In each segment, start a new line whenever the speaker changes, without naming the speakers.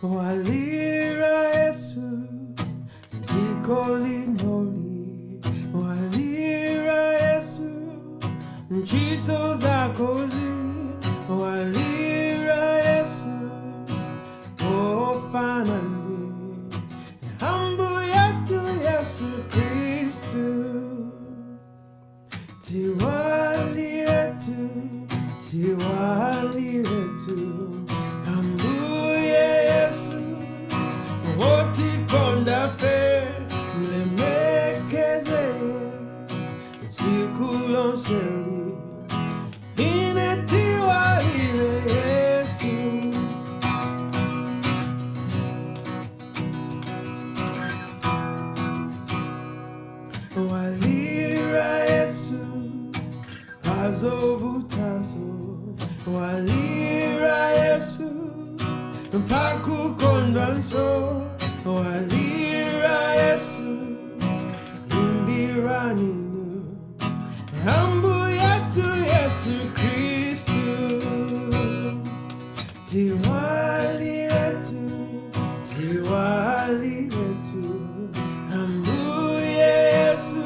Walira Yesu, mzikolindoli. Walira Yesu, mchito zakozi. Walira Yesu, ofanandi. Hambu yetu Yesu Kristu. Tiwalire tu, ambuye Yesu, woti konda fe, mlemekeze, sikulonseli, ine tiwalire Yesu. Walira Yesu, azovutazo. Walira Yesu, pakukondwanso. Walira Yesu, imbiraninu. Hambu yetu Yesu Kristu. Tiwalire tu, ambuye Yesu,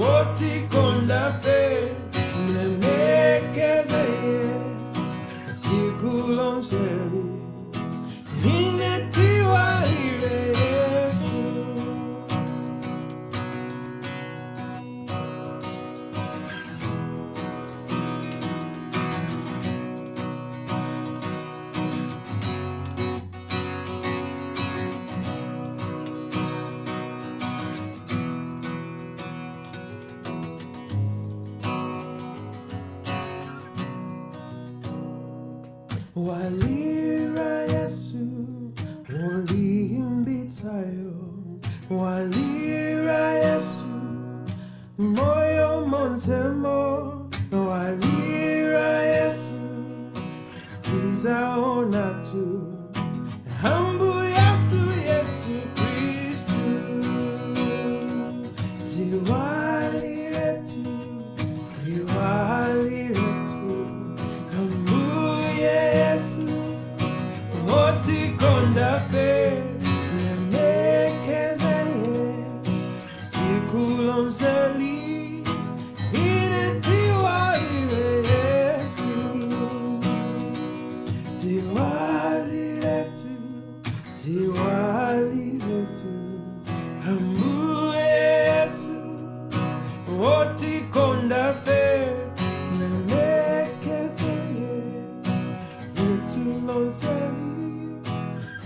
woti konda fe, mlemekeze, sikulonseli, ine tiwalire Yesu. Walira Yesu, olimbitayo. Walira Yesu, moyo monsemo. Walira Yesu, izaona tu. Hambu Yesu, Yesu Kristu. Tiwalire tu. Woti konda fe, mlemekeze, sikulonseli, ine tiwalire Yesu. Tiwalire tu, ambuye Yesu, woti konda fe, mlemekeze, sikulonseli,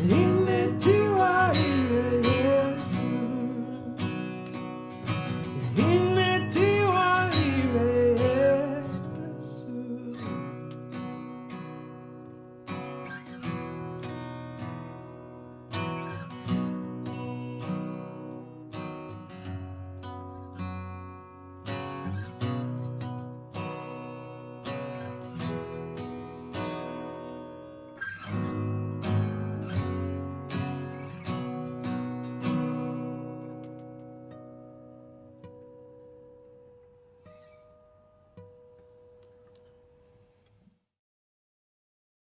ine tiwalire Yesu.